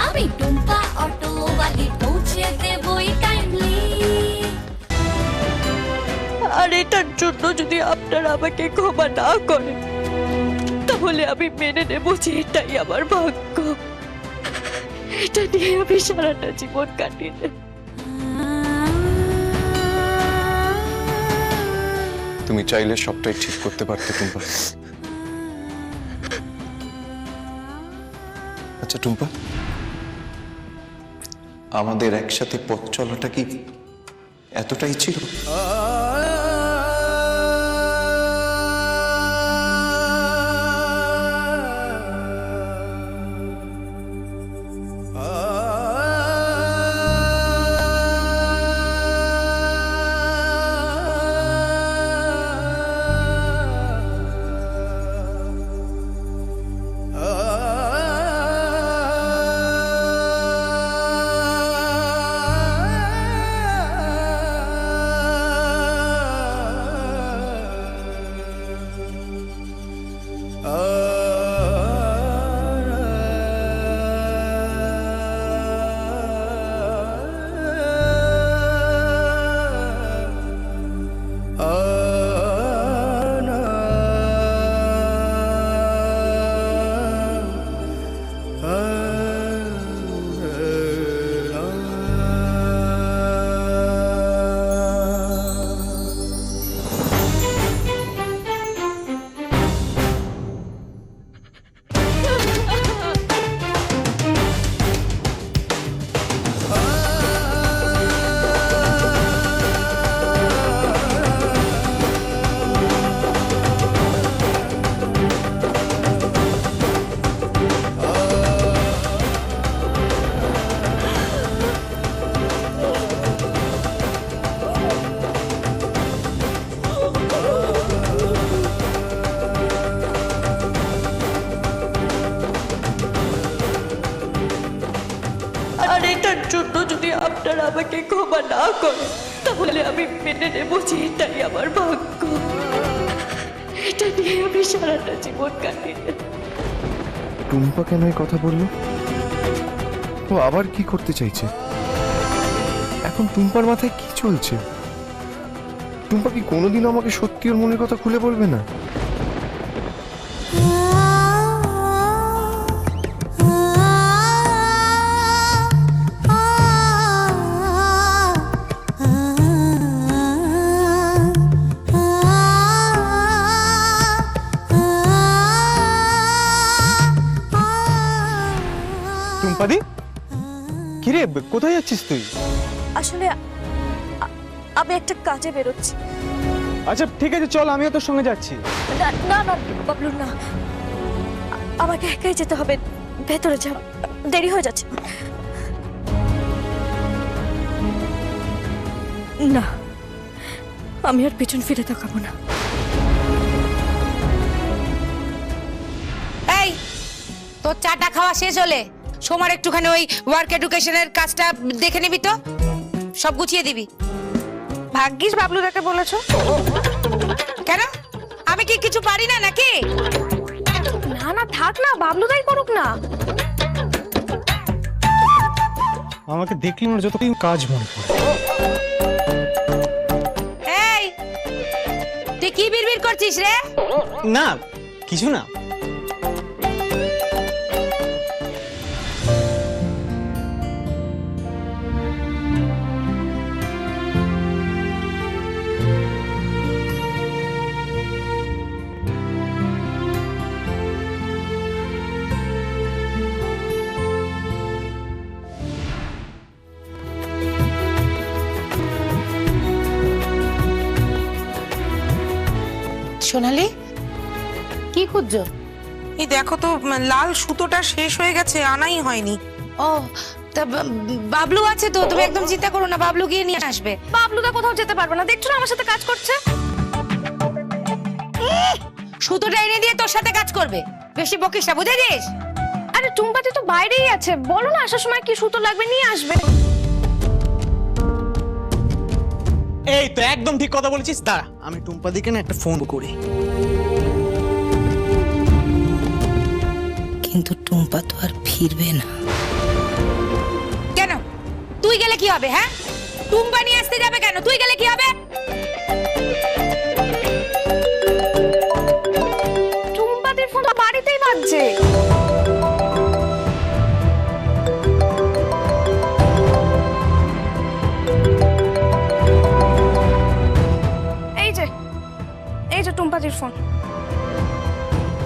আমি টুম্পা অটোওয়ালি পৌঁছে দেবই টাইমলি। আর এটার জন্য যদি আপনারা আমাকে ক্ষমা না করেন তাহলে আমি মেনে নেব যে এটাই আমার ভাগ্য। এটা নিয়ে আমি সারাটা জীবন কাটিয়ে দেব। তুমি চাইলে সবটাই ঠিক করতে পারতে টুম্পা। আচ্ছা টুম্পা, আমাদের একসাথে পথ চলাটা কি এতটাই ছিল? আর এটার জন্য যদি আপনারা আমাকে ক্ষমা না করেন তাহলে আমি মেনে নেব যে এটাই আমার ভাগ্য। এটা নিয়ে আমি সারাটা জীবন কাটিয়ে দেব। টুম্পা কেন এই কথা বললো? ও আবার কি করতে চাইছে? এখন টুম্পার মাথায় কি চলছে? টুম্পা কি কোনোদিন আমাকে সত্যি ওর মনের কথা খুলে বলবে না? টুম্পাদি, কিরে কোথায় যাচ্ছিস তুই? আসলে আমি একটা কাজে বেরোচ্ছি। আচ্ছা ঠিক আছে চল, আমিও তোর সঙ্গে যাচ্ছি। না না না বাবলু, না, আমাকে একাই যেতে হবে। ভেতরে যা, দেরি হয়ে যাচ্ছে। না, আমি আর পিছন ফিরে তাকাবো না। এই তোর চাটা খাওয়া শেষ হলে সোমার একটুখানি ওই ওয়ার্ক এডুকেশনের কাজটা দেখে নিবি তো, সব গুছিয়ে দিবি। ভাগ্যিস বাবলুদাকে বলেছো। কেন, আমি কি কিছু পারি না নাকি? না না থাক না, বাবলুদাই করুক না। আমাকে দেখলি আমার যত কাজ মনে পড়ে। এই তুই কি বিড়বিড় করছিস রে? না কিছু না। সোনালি, কি খুঁজছো? এই দেখো তো, লাল সুতোটা শেষ হয়ে গেছে, আনাই হয়নি। ও তা বাবলু আছে তো, তুমি একদম চিন্তা করো না, বাবলু গিয়ে নিয়ে আসবে। বাবলুদা কোথাও যেতে পারবে না, দেখছো না আমার সাথে কাজ করছে। সুতোটা এনে দিয়ে তোর সাথে কাজ করবে, বেশি বকিস না, বুঝেছিস? আরে টুম্পাতি তো বাইরেই আছে, বলো না আসার সময় কি সুতো লাগবে নিয়ে আসবে। এই তো একদম ঠিক কথা বলেছিস। দাঁড়া, আমি টুম্পা দিকে না একটা ফোন করি। কিন্তু টুম্পা তো আর ফিরবে না। গেলে কি হবে? হ্যাঁ, টুম্পা নিয়ে আসতে যাবে কেন? তুই গেলে কি হবে? টুম্পাদের ফোন তো বাড়িতেই বাজছে। এই যে টুম্পাদির ফোন।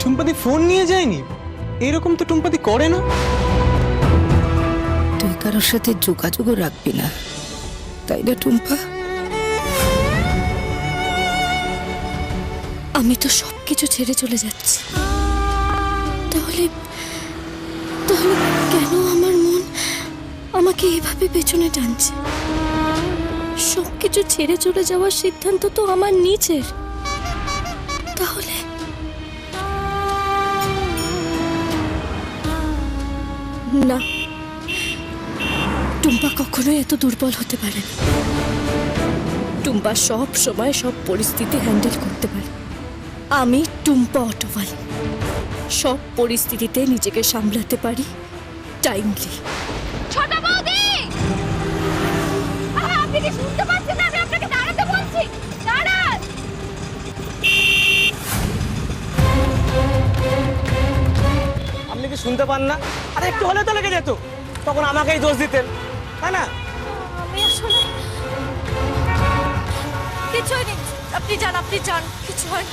টুম্পাদি ফোন নিয়ে যায়নি, এরকম তো টুম্পাদি করে না। তুই কারোর সাথে যোগাযোগও রাখবি না, তাই না টুম্পা? আমি তো সবকিছু ছেড়ে চলে যাচ্ছি, তাহলে তাহলে কেন আমার মন আমাকে এভাবে পেছনে টানছে? সবকিছু ছেড়ে চলে যাওয়ার সিদ্ধান্ত তো আমার নিজের। তাহলে না, টুম্পা কখনোই এত দুর্বল হতে পারে না। টুম্পা সব সময় সব পরিস্থিতি হ্যান্ডেল করতে পারে। আমি টুম্পা অটোওয়াল, সব পরিস্থিতিতে নিজেকে সামলাতে পারি টাইমলি। ছোট বৌদি, আপনি কি শুনতে পাচ্ছেন না? আমি আপনাকে দাঁড়াতে বলছি, দাঁড়ান। আপনি কি শুনতে পান না? আরে একটু হলে তো লেগে যেত, তখন আমাকেই দোষ দিতেন, তাই না? আমি আসলে কিছু হয়নি, আপনি যান, কিছু হয়।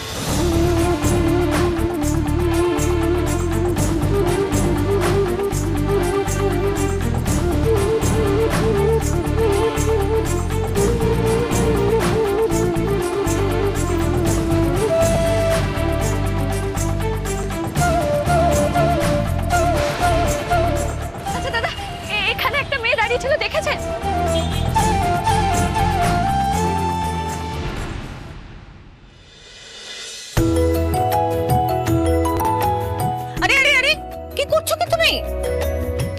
আচ্ছা দাদা, এখানে একটা মেয়ে দাঁড়িয়ে ছিল, দেখেছেন? আরে আরে আরে, কি করছো কি তুমি?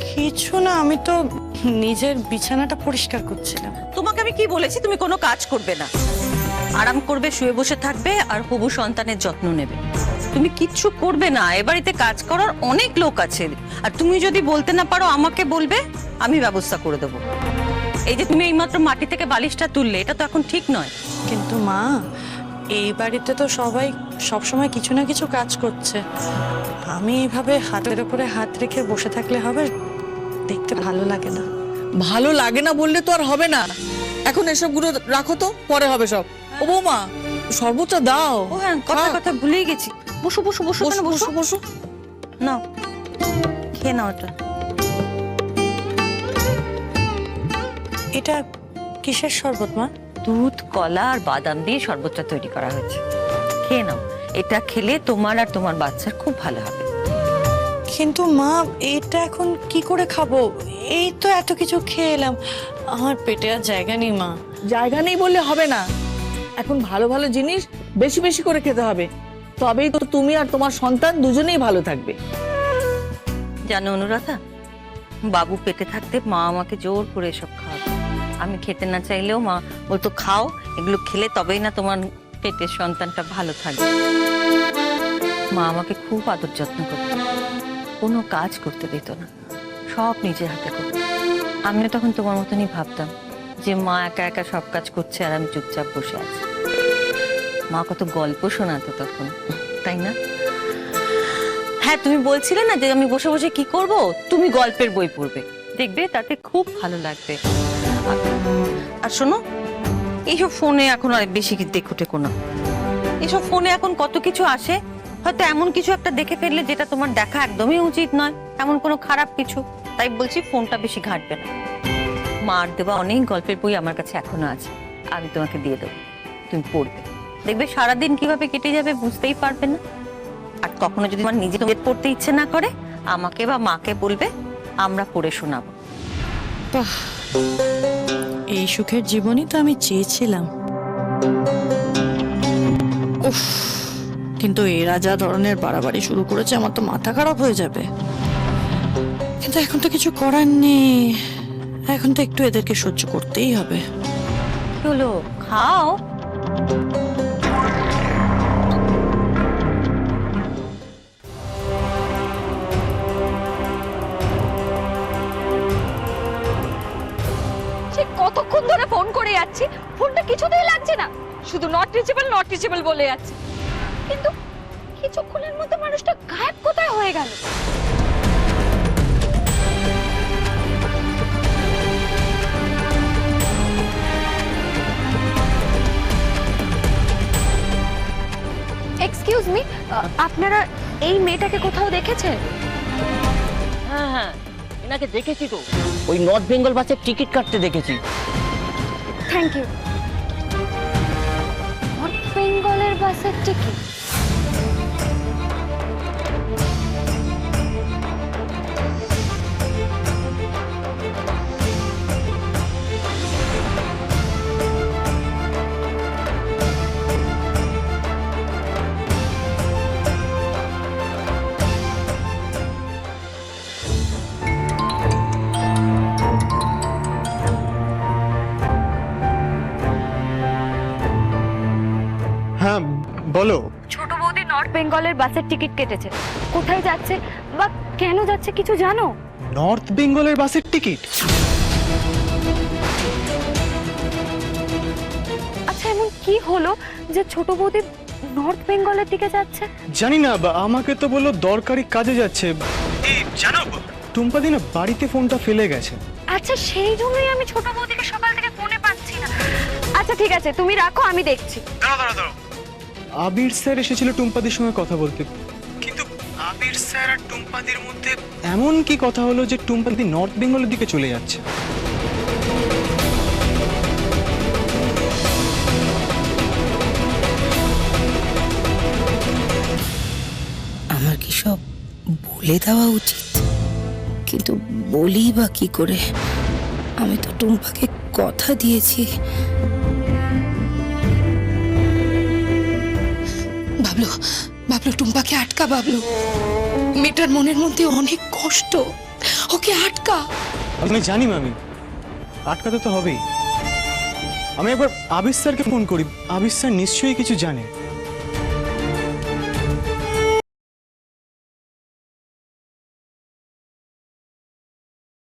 কিছু না, আমি তো নিজের বিছানাটা পরিষ্কার করছিলাম। তোমাকে আমি কি বলেছি তুমি কোনো কাজ করবে না, আরাম করবে, শুয়ে বসে থাকবে আর হবু সন্তানের যত্ন নেবে। তুমি কিচ্ছু করবে না, এ বাড়িতে কাজ করার অনেক লোক আছে, আর তুমি যদি বলতে না পারো আমাকে বলবে, আমি ব্যবস্থা করে দেবো। এই যে তুমি এইমাত্র মাটি থেকে বালিশটা তুললে, এটা তো এখন ঠিক নয়। কিন্তু মা, এই বাড়িতে তো সবাই সবসময় কিছু না কিছু কাজ করছে। আমি এইভাবে হাতের উপরে হাত রেখে বসে থাকলে হবে? দেখতে ভালো লাগে না। ভালো লাগে না বললে তো আর হবে না। এখন এসবগুলো রাখো তো, পরে হবে সব। ও বৌমা, শরবতটা দাও। ও হ্যাঁ, কথা খা। কথা ভুলেই গেছি। বসো বসো বসো, বসো বসো বসো বসো। নাও, খেয়ে নাও। এটা কিসের শরবত মা? দুধ, কলা আর বাদাম দিয়ে শরবতটা তৈরি করা হয়েছে, খেয়ে নাও। এটা খেলে তোমার আর তোমার বাচ্চার খুব ভালো হবে। কিন্তু মা, এটা এখন কি করে খাবো? এই তো এত কিছু খেয়ে এলাম, আমার পেটে আর জায়গা নেই মা। জায়গা নেই বললে হবে না, এখন ভালো ভালো জিনিস বেশি বেশি করে খেতে হবে, তবেই তো তুমি আর তোমার সন্তান দুজনেই ভালো থাকবে। জানো অনুরাধা, বাবু পেটে থাকতে মা আমাকে জোর করে এসব খাওয়াতো। আমি খেতে না চাইলেও মা বলতো, খাও, এগুলো খেলে তবেই না তোমার পেটের সন্তানটা ভালো থাকবে। মা আমাকে খুব আদর যত্ন করত, কোনো কাজ করতে দিত না, সব নিজের হাতে করত। আমিও তখন তোমার মতনই ভাবতাম যে মা একা একা সব কাজ করছে আর আমি চুপচাপ বসে আছি। মা কত গল্প শোনাতো তখন, তাই না? হ্যাঁ, তুমি বলছিলে না যে আমি বসে বসে কি করব, তুমি গল্পের বই পড়বে, দেখবে তাতে খুব ভালো লাগবে। আর শোনো, এইসব ফোনে এখন আর বেশি দেখো টেকো না। এসব ফোনে এখন কত কিছু আসে, হয়তো এমন কিছু একটা দেখে ফেললে যেটা তোমার দেখা একদমই উচিত নয়, এমন কোনো খারাপ কিছু। তাই বলছি, ফোনটা বেশি ঘাঁটবে না। মার দেওয়া অনেক গল্পের বই আমার কাছে এখনো আছে, আমি তোমাকে দিয়ে দেবো, তুমি পড়বে, দেখবে সারাদিন কিভাবে কেটে যাবে বুঝতেই পারবে না। আর কখনো যদি তোমার নিজে পড়তে ইচ্ছে না করে, আমাকে বা মাকে বলবে, আমরা পড়ে শোনাবো। বাহ, এই সুখের জীবনই তো আমি চেয়েছিলাম। উফ, কিন্তু এরা যা ধরনের বাড়াবাড়ি শুরু করেছে, আমার তো মাথা খারাপ হয়ে যাবে। কিন্তু এখন তো কিছু করার নেই, এখন তো একটু এদেরকে সহ্য করতেই হবে। কি হলো, খাও। করে যাচ্ছি, ফোনটা কিছুতেই লাগছে না, শুধু নট রিচেবল বলে যাচ্ছে। কিন্তু কিছুক্ষণের মধ্যে মানুষটা গায়েব কোথায় হয়ে গেল। এক্সকিউজ মি, আপনারা এই মেয়েটাকে কোথাও দেখেছেন? হ্যাঁ হ্যাঁ, এনাকে দেখেছি তো, ওই নর্থ বেঙ্গল বাসের টিকিট কাটতে দেখেছি। Thank you. নর্থ বেঙ্গলের বাসের টিকিট? হ্যাঁ বলো। ছোট বৌদি নর্থ বেঙ্গলের বাসের টিকিট কেটেছে, কোথায় যাচ্ছে বা কেন যাচ্ছে কিছু জানো? নর্থ বেঙ্গলের বাসের টিকিট? আচ্ছা এমন কি হলো যে ছোট বৌদি নর্থ বেঙ্গলের দিকে যাচ্ছে? জানি না, আমাকে তো বললো দরকারি কাজে যাচ্ছে। এই জানো, টুম্পাদি না বাড়িতে ফোনটা ফেলে গেছে। আচ্ছা সেই জন্যই আমি ছোট বৌদিকে সকাল থেকে ফোনে পাচ্ছি না। আচ্ছা ঠিক আছে, তুমি রাখো, আমি দেখছি। আবির স্যার এসেছিল টুম্পাদির সঙ্গে কথা বলতে, কিন্তু আবির স্যার আর টুম্পাদির মধ্যে এমন কি কথা হলো যে টুম্পাদি নর্থ বেঙ্গলের দিকে চলে যাচ্ছে? আমার কি সব বলে দেওয়া উচিত? কিন্তু বলি বা কি করে? আমি তো টুম্পাকে কথা দিয়েছি। বাবলু, বাবলু টুম্পাকে আটকা। বাবলু, মেয়েটার মনের মধ্যে অনেক কষ্ট, ওকে আটকা। আমি জানি মামি, আটকাতে তো হবেই। আমি একবার আবির স্যারকে ফোন করি, আবির স্যার নিশ্চয়ই কিছু জানে।